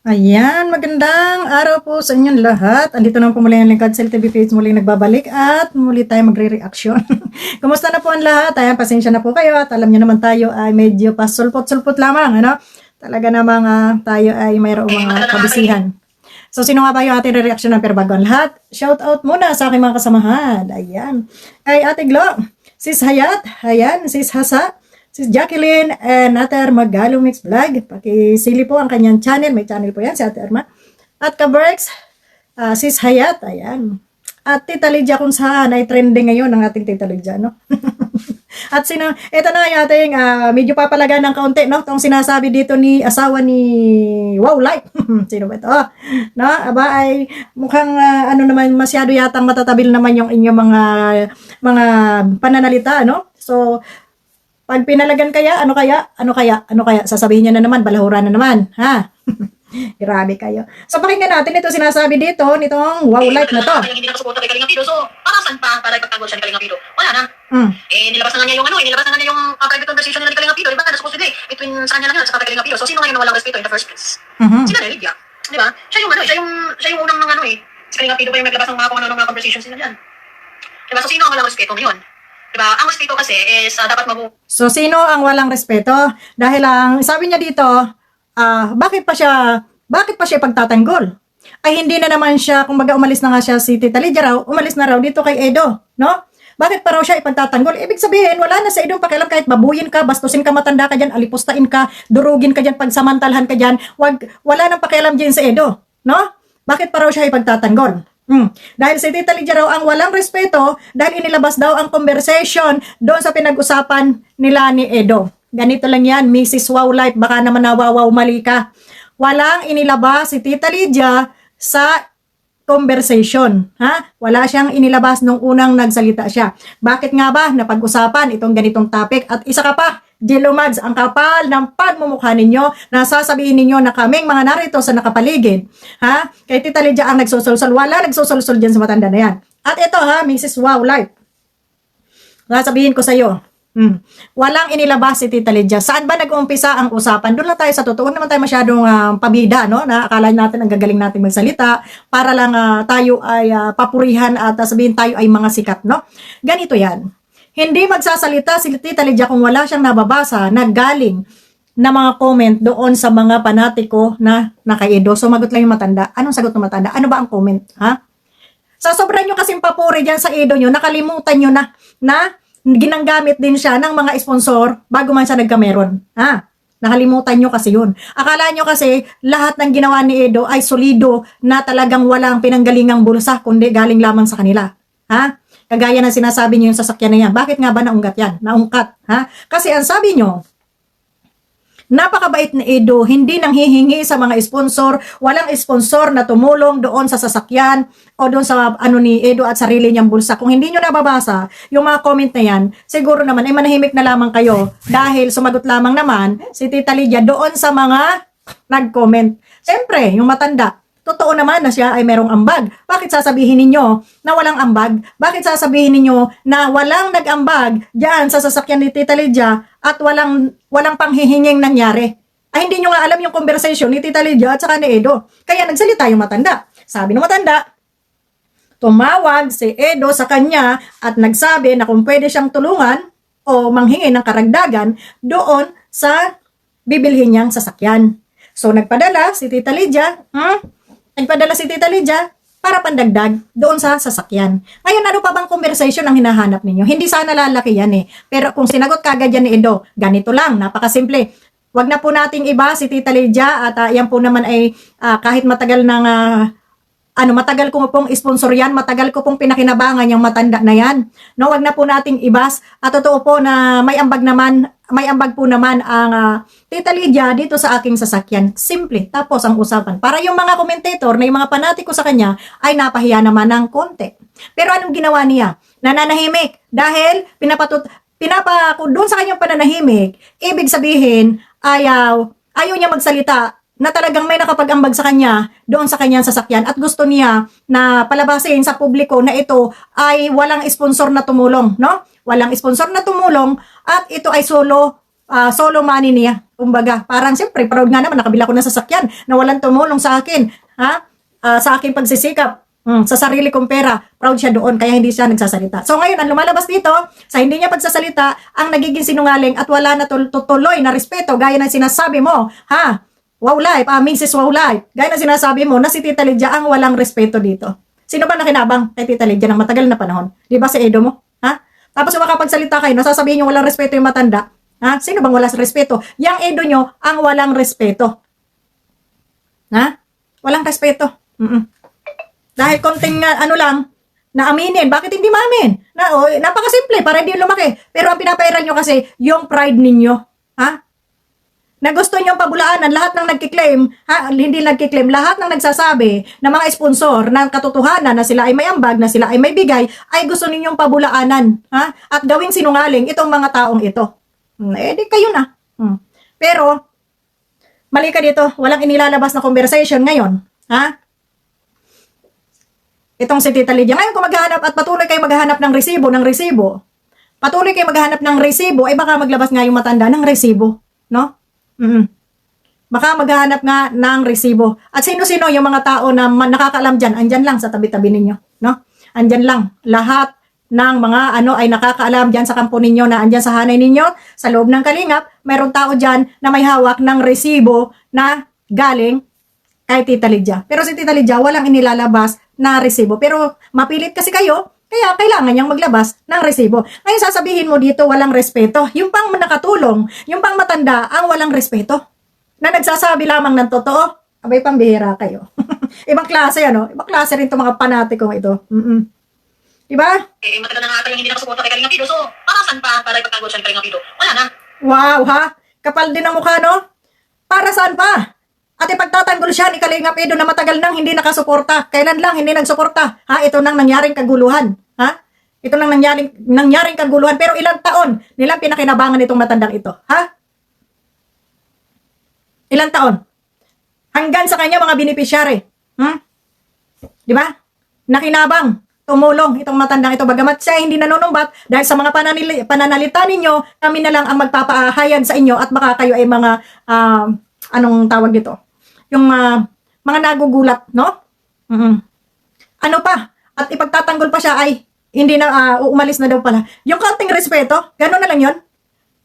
Ayan, magandang araw po sa inyong lahat. Andito naman po muli ang Lingkod Cell TV page muling nagbabalik at muli tayo magre-reaction. Kumusta na po ang lahat? Ayan, pasensya na po kayo at alam niyo naman tayo ay medyo pasulpot-sulpot lamang, ano? Talaga namang tayo ay mayroong mga kabisihan. So, sino nga ba yung ating re-reaction ng pero bago ang lahat? Shout out muna sa aking mga kasamahan. Ayan. Kay Ate Glo, Sis Hayat, ayan, Sis Hasa, Sis Jacqueline and Ate Erma Galo Mix Vlog. Pakisili po ang kanyang channel. May channel po yan si Ate Erma. At Kaberks, Sis Hayat. Ayan. At Tita Lydia kung saan ay trending ngayon ang ating Tita Lydia, no? At ito na yung ating medyo papalaga ng kaunti, no? Itong sinasabi dito ni asawa ni Wow Light. Sino ba ito? No? Aba ay mukhang ano naman masyado yatang matatabil naman yung inyong mga pananalita, no? So, pag pinalagan kaya, ano kaya, sasabihin niya na naman, balahura na naman, ha? Grabe kayo. So, pakinggan natin ito sinasabi dito, nitong Wow Light na to. Hindi na suporta kay Kalinga Pido. So, para saan pa para ipagtanggol siya ni Kalinga Pido? Wala na. Nilabas na nga niya yung nilabas na nga niya yung private conversation nila ni Kalinga Pido. Diba? Na supposedly, between sa kanya lang yan, sa kay Kalinga Pido. So, sino ngayon na walang respeto in the first place? Si Nanay Lydia. Diba? Siya yung unang mga si Kalinga Pido pa yung naglabas ng mga kung ano mga conversations nila dyan. Diba? So, sino ang walang respeto ngayon? Diba? Ang respeto kasi is dapat So, sino ang walang respeto? Dahil ang sabi niya dito, bakit pa siya ipagtatanggol? Ay hindi na naman siya, kumbaga umalis na nga siya si Tita Lydia raw, umalis na raw dito kay Edo, no? Bakit pa raw siya ipagtatanggol? Ibig sabihin, wala na sa Edo pakialam kahit babuyin ka, bastusin ka, matanda ka dyan, alipustain ka, durugin ka dyan, pagsamantalhan ka dyan, wala nang pakialam dyan sa Edo, no? Bakit pa raw siya ipagtatanggol? Dahil si Tita Lydia raw ang walang respeto dahil inilabas daw ang conversation doon sa pinag-usapan nila ni Edo. Ganito lang yan, Mrs. Wow Life, baka naman nawawaw mali ka. Walang inilabas si Tita Lydia sa conversation. Ha? Wala siyang inilabas nung unang nagsalita siya. Bakit nga ba napag-usapan itong ganitong topic? At isa ka pa, Jilomads, ang kapal ng pagmumukha ninyo na sasabihin ninyo na kaming mga narito sa nakapaligid. Ha? Kay Tita Lydia ang nagsusulsol. Wala nagsusulsol dyan sa matanda na yan. At ito ha, Mrs. Wow Life. Sasabihin ko sa iyo, walang inilabas si Tita Lydia. Saan ba nag-uumpisa ang usapan? Doon lang tayo sa totoo. Naman tayo masyadong pabida, no? Na akala natin ang gagaling natin magsalita para lang tayo ay papurihan at sabihin tayo ay mga sikat, no? Ganito yan. Hindi magsasalita si Tita Lydia kung wala siyang nababasa na galing na mga comment doon sa mga panatiko na nakaido. Sumagot lang yung matanda. Anong sagot ng matanda? Ano ba ang comment? Ha? Sa sobrang nyo kasing papuri dyan sa ido nyo, nakalimutan nyo na ginanggamit din siya ng mga sponsor bago man siya nagkameron. Ha? Nakalimutan nyo kasi yun. Akala nyo kasi lahat ng ginawa ni Edo ay solido na talagang walang pinanggalingang bulsa kundi galing lamang sa kanila. Ha? Kagaya ng sinasabi nyo yung sasakyan na yan. Bakit nga ba naungkat yan? Naungkat. Ha? Kasi ang sabi nyo, napakabait ni Edo, hindi nang hihingi sa mga sponsor, walang sponsor na tumulong doon sa sasakyan o doon sa ni Edo at sarili niyang bulsa. Kung hindi nyo nababasa yung mga comment na yan, siguro naman ay manahimik na lamang kayo dahil sumagot lamang naman si Tita Lydia doon sa mga nag-comment. Siyempre, yung matanda, totoo naman na siya ay merong ambag. Bakit sasabihin ninyo na walang ambag? Bakit sasabihin ninyo na walang nag-ambag diyan sa sasakyan ni Tita Lydia at walang panghihinging nangyari? Ay hindi nyo nga alam yung conversation ni Tita Lydia at saka ni Edo. Kaya nagsalita yung matanda. Sabi ng matanda, tumawag si Edo sa kanya at nagsabi na kung pwede siyang tulungan o manghingi ng karagdagan doon sa bibilhin niyang sasakyan. So nagpadala si Tita Lydia, para pandagdag doon sa sasakyan. Ngayon, ano pa bang conversation ang hinahanap ninyo? Hindi sana lalaki yan eh. Pero kung sinagot kagad yan ni Edo, ganito lang, napakasimple. Wag na po nating iba si Tita Lydia at yan po naman ay kahit matagal ng matagal ko pong sponsor yan, matagal ko pong pinakinabangan yung matanda na yan. No, wag na po nating ibas. At totoo po na may ambag po naman ang Tita Lydia dito sa aking sasakyan. Simple. Tapos ang usapan. Para yung mga commentator na yung mga panatiko sa kanya ay napahiya naman ng konti. Pero anong ginawa niya? Nananahimik. Dahil doon sa kanyang pananahimik, ibig sabihin, ayaw niya magsalita na talagang may nakapag-ambag sa kanya doon sa kanyang sasakyan at gusto niya na palabasin sa publiko na ito ay walang sponsor na tumulong, no? Walang sponsor na tumulong at ito ay solo money niya Kumbaga, parang siyempre, proud nga naman, nakabila ko ng sasakyan na walang tumulong sa akin, ha? Sa aking pagsisikap, sa sarili kong pera, proud siya doon, kaya hindi siya nagsasalita. So ngayon, ang lumalabas dito, sa hindi niya pagsasalita, ang nagiging sinungaling at wala na tuloy na respeto, gaya ng sinasabi mo, ha? Wow Life, Mrs. Wow Life, gaya ng sinasabi mo na si Tita Lydia ang walang respeto dito. Sino ba nakinabang kay Tita Lydia ng matagal na panahon? Di ba si Edo mo? Ha? Tapos yung makapagsalita kayo, nasasabihin nyo walang respeto yung matanda. Ha? Sino bang wala sa respeto? Yang Edo nyo ang walang respeto. Ha? Walang respeto. Dahil konting ano lang, na aminin. Bakit hindi maamin? Napakasimple, para hindi lumaki. Pero ang pinapairan nyo kasi, yung pride ninyo. Ha? Na gusto nyo pabulaanan, lahat ng nagkiklaim, hindi nagkiklaim, lahat ng nagsasabi na mga sponsor ng katotohanan na sila ay may ambag, na sila ay may bigay, ay gusto ninyong pabulaanan. Ha? At gawing sinungaling itong mga taong ito. Di kayo na. Pero, mali ka dito, walang inilalabas na conversation ngayon. Ha? Itong si Tita Lydia. Ngayon kung maghahanap at patuloy kayo maghahanap ng resibo, patuloy kayo maghahanap ng resibo, ay baka maglabas nga yung matanda ng resibo. No? Baka maghahanap nga ng resibo. At sino-sino yung mga tao na nakakaalam dyan, andyan lang sa tabi-tabi ninyo. No? Andyan lang. Lahat ng mga ay nakakaalam dyan sa kampo ninyo, na andyan sa hanay ninyo, sa loob ng kalingap, mayroong tao dyan na may hawak ng resibo na galing kay Tita Lydia. Pero si Tita Lydia, walang inilalabas na resibo. Pero mapilit kasi kayo, kaya kailangan niyang maglabas ng resibo. Ngayon sasabihin mo dito, walang respeto. Yung pang nakatulong, yung pang matanda, ang walang respeto. Na nagsasabi lamang ng totoo, abay pambihira kayo. Ibang klase, Ibang klase rin itong mga panatikong ito. Diba? Matagal na nga tayo hindi nakasuporta kay Kalinga Pido. So, para saan pa? Para ipagtanggol siya ni Kalinga Pido. Wala na. Wow, ha? Kapal din ang mukha, no? Para saan pa? At ipagtatanggol siya ni Kalinga Pido na matagal nang hindi nakasuporta. Kailan lang hindi nagsuporta? Ha? Ito nang nangyaring kaguluhan. Ha? Ito nang nangyaring kaguluhan. Pero ilang taon nilang pinakinabangan itong matandang ito? Ha? Ilang taon? Hanggang sa kanya mga beneficiary. Di ba? Nakinabang. Tumulong itong matandang ito, bagamat siya hindi nanunumbat dahil sa mga pananalita ninyo, kami na lang ang magpapahayag sa inyo at baka kayo ay mga anong tawag dito? Yung mga nagugulat, no? Ano pa? At ipagtatanggol pa siya ay hindi na umalis na daw pala. Yung kaunting respeto, gano'n na lang yon.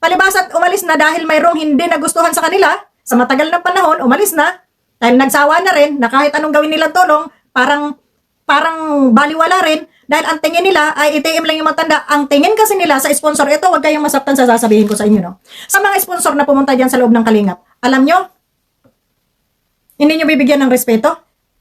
Palibas at umalis na dahil mayroong hindi nagustuhan sa kanila, sa matagal na panahon, umalis na dahil nagsawa na rin na kahit anong gawin nilang tulong, parang baliwala rin dahil ang tingin nila ay ATM lang yung matanda. Ang tingin kasi nila sa sponsor, ito wag kayong masaktan sa sasabihin ko sa inyo, no? Sa mga sponsor na pumunta dyan sa loob ng kalingap, alam nyo, hindi nyo bibigyan ng respeto.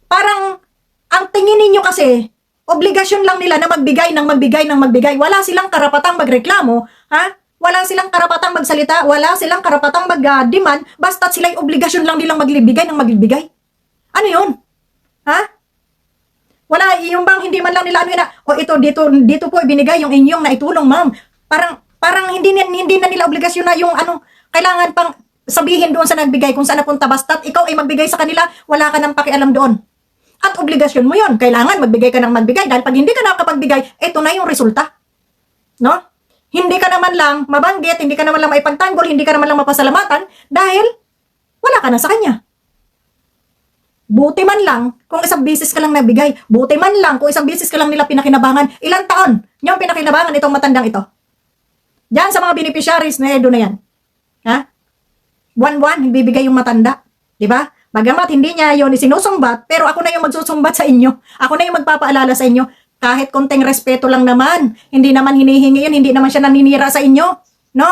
Parang, ang tingin ninyo kasi, obligasyon lang nila na magbigay ng magbigay. Wala silang karapatang magreklamo, ha? Wala silang karapatang magsalita, wala silang karapatang mag-demand, basta't sila'y obligasyon lang nilang magbigay ng magbigay. Ano yun? Ha? Wala, yung bang hindi man lang nila dito po ibinigay yung inyong naitulong, ma'am. Parang hindi na nila obligasyon na yung kailangan pang sabihin doon sa nagbigay kung saan napunta, basta't ikaw ay magbigay sa kanila, wala ka nang pakialam doon. At obligasyon mo yon, kailangan magbigay ka ng magbigay dahil pag hindi ka nakapagbigay, ito na yung resulta. No? Hindi ka naman lang mabanggit, hindi ka naman lang maipagtanggol, hindi ka naman lang mapasalamatan dahil wala ka na sa kanya. Buti man lang kung isang bisis ka lang nabigay. Buti man lang kung isang bisis ka lang nila pinakinabangan. Ilang taon niyong pinakinabangan itong matandang ito? Diyan sa mga beneficiaries na Edo na yan. Ha? Buwan-buwan, bibigay yung matanda. Diba? Bagamat hindi niya yun isinusumbat, pero ako na yung magsusumbat sa inyo. Ako na yung magpapaalala sa inyo. Kahit konting respeto lang naman. Hindi naman hinihingi yun, hindi naman siya naninira sa inyo. No?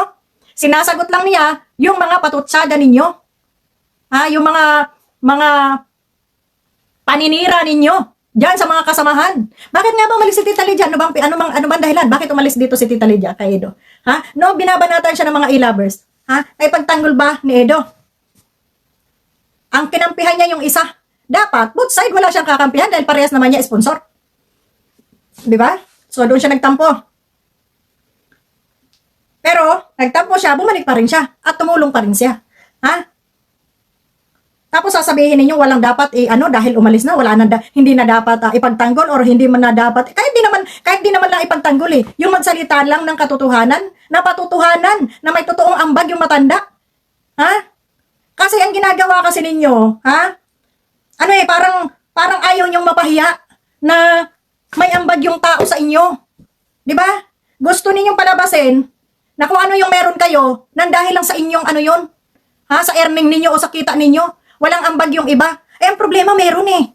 Sinasagot lang niya yung mga patutsada ninyo. Ha? Yung mga paninira ninyo diyan sa mga kasamahan. Bakit nga ba umalis si Tita Lydia? Ano bang dahilan? Bakit umalis dito si Tita Lydia kay Edo? Ha? No, binabanatan siya ng mga e-lovers. Ha? Ay pagtanggol ba ni Edo? Ang kinampihan niya yung isa. Dapat, both side wala siyang kakampihan dahil parehas naman niya sponsor. Di ba? So, doon siya nagtampo. Pero, nagtampo siya, bumalik pa rin siya. At tumulong pa rin siya. Ha? Tapos sasabihin ninyo walang dapat dahil umalis na hindi na dapat ipagtanggol or hindi man na dapat kahit di naman lang ipagtanggol yung magsalita lang ng katotohanan, na patutuhanan na may totoong ambag yung matanda. Ha? Kasi ang ginagawa kasi ninyo, ha? Ano eh, parang ayaw niyong mapahiya na may ambag yung tao sa inyo. Di ba? Gusto ninyong palabasin na kung ano yung meron kayo, nang dahil lang sa inyong ano yun. Ha? Sa earning ninyo o sa kita ninyo. Walang ambag yung iba. Eh, ang problema meron eh.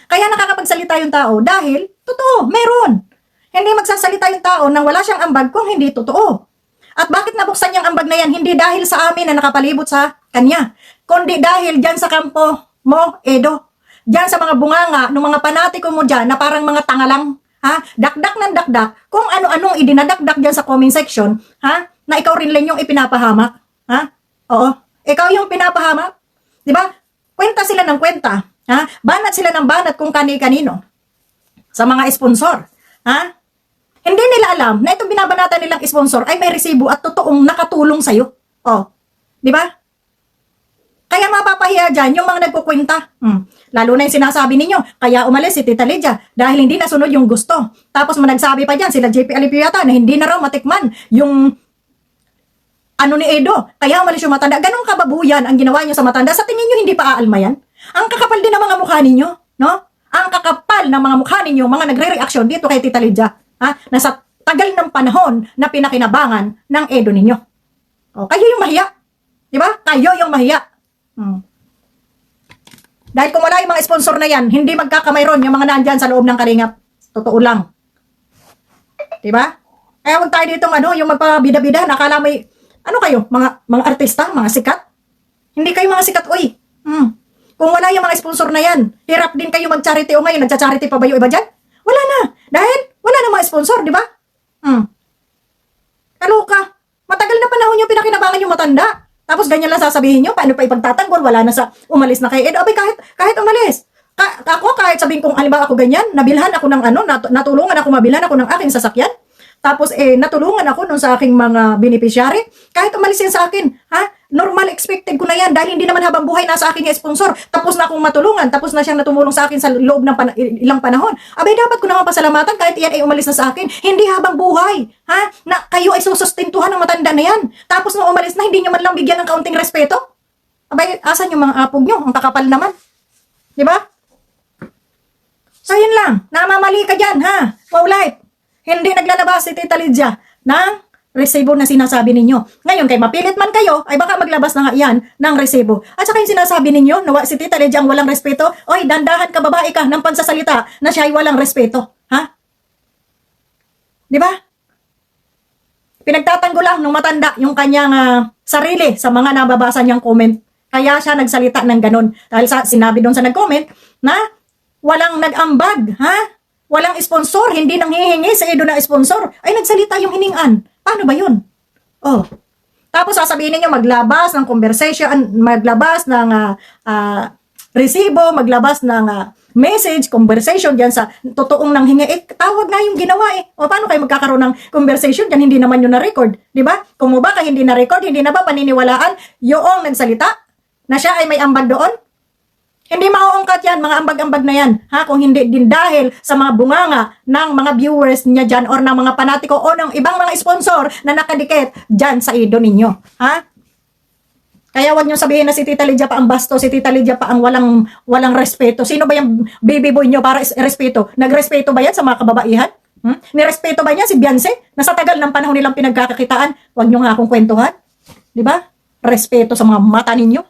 Kaya nakakapagsalita yung tao dahil, totoo, meron. Hindi magsasalita yung tao nang wala siyang ambag kung hindi totoo. At bakit nabuksan yung ambag na yan? Hindi dahil sa amin na nakapalibot sa kanya, kundi dahil dyan sa kampo mo, Edo. Dyan sa mga bunganga, ng mga panatiko mo dyan na parang mga tanga lang. Ha? Dakdak ng dakdak, kung ano-anong idinadakdak dyan sa comment section, ha? Na ikaw rin lang yung ipinapahamak. Ha? Oo. Ikaw yung pinapahamak. Di ba? Kwenta sila ng kwenta. Ha? Banat sila ng banat kung kani-kanino. Sa mga sponsor. Ha? Hindi nila alam na itong binabanatan nilang sponsor ay may resibo at totoong nakatulong sa'yo. Oh. Di ba? Kaya mapapahiya dyan yung mga nagkukwenta. Lalo na yung sinasabi ninyo, kaya umalis si Tita Lydia dahil hindi nasunod yung gusto. Tapos managsabi pa dyan, sila JP Alipio yata, na hindi na raw matikman yung ano ni Edo. Kaya umalis yung matanda. Ganong kababuyan ang ginawa nyo sa matanda. Sa tingin nyo hindi pa aalma yan? Ang kakapal din ng mga mukha ninyo, no? Ang kakapal ng mga mukha ninyo, mga nagre-reaction dito kay Tita Lydia. Ha? Nasa tagal ng panahon na pinakinabangan ng Edo ninyo. O, kayo yung mahiya. Di ba? Kayo yung mahiya. Dahil kung wala yung mga sponsor na yan, hindi magkakamayroon yung mga nandyan sa loob ng Kalingap. Totoo lang. Diba? Kaya huwag tayo ditong yung magpabida-bida, nakala may, kayo, mga artista, mga sikat. Hindi kayo mga sikat, uy. Kung wala yung mga sponsor na yan, hirap din kayo mag-charity o ngayon, nagcha-charity pa ba yung iba dyan? Wala na. Dahil, wala na mga sponsor, di ba? Kaloka. Matagal na panahon yung pinakinabangan yung matanda. Tapos ganyan lang sasabihin nyo, paano pa ipagtatanggol, wala na sa umalis na kay Edo. Abay, kahit umalis. Ako, kahit sabihin kong, halimbawa ako ganyan, nabilhan ako ng natulungan ako, mabilhan ako ng aking sasakyan. Tapos, natulungan ako nung sa aking mga beneficiary. Kahit umalis yan sa akin, ha? Normal, expected ko na yan dahil hindi naman habang buhay nasa akin yung sponsor. Tapos na akong matulungan, tapos na siyang natumulong sa akin sa loob ng ilang panahon. Abay, dapat ko naman pasalamatan kahit yan ay umalis na sa akin. Hindi habang buhay, ha? Na kayo ay susustentuhan ng matanda na yan. Tapos nung umalis na, hindi nyo man lang bigyan ng kaunting respeto. Abay, asan yung mga apog nyo? Ang kakapal naman. Di ba? So, yun lang. Namamali ka dyan, ha? Wow, life. Hindi naglalabas si Tita Lydia ng resibo na sinasabi ninyo. Ngayon, kay mapilit man kayo, ay baka maglabas na nga yan ng resibo. At saka yung sinasabi ninyo, na si Tita Lydia ang walang respeto, oy, dandahan ka, babae ka, ng pansasalita na siya ay walang respeto. Ha? Di ba? Pinagtatanggol lang ng matanda yung kanyang sarili sa mga nababasa niyang comment. Kaya siya nagsalita ng ganun. Dahil sinabi doon sa nag-comment na walang nag-ambag, ha? Walang sponsor, hindi nang hihingi sa Edo na sponsor. Ay, nagsalita yung hiningan. Paano ba yun? Oh. Tapos sasabihin niyo maglabas ng conversation, maglabas ng resibo, maglabas ng message, conversation diyan sa totoong nanghingi. Tawag na yung ginawa eh. O paano kayo magkakaroon ng conversation diyan? Hindi naman yun na-record. Di ba? Kung baka hindi na-record, hindi na ba paniniwalaan yung nagsalita na siya ay may ambag doon? Hindi mauungkat yan, mga ambag-ambag na yan. Ha? Kung hindi din dahil sa mga bunganga ng mga viewers niya dyan or ng mga panatiko o ng ibang mga sponsor na nakadikit dyan sa Edo ninyo. Ha? Kaya wag niyo sabihin na si Tita Lydia pa ang basto, si Tita Lydia pa ang walang respeto. Sino ba yung baby boy niyo para respeto? Nagrespeto ba yan sa mga kababaihan? Nirespeto ba niya si Beyonce na sa tagal ng panahon nilang pinagkakakitaan? Wag niyo nga akong kwentuhan. Di ba? Respeto sa mga mata ninyo.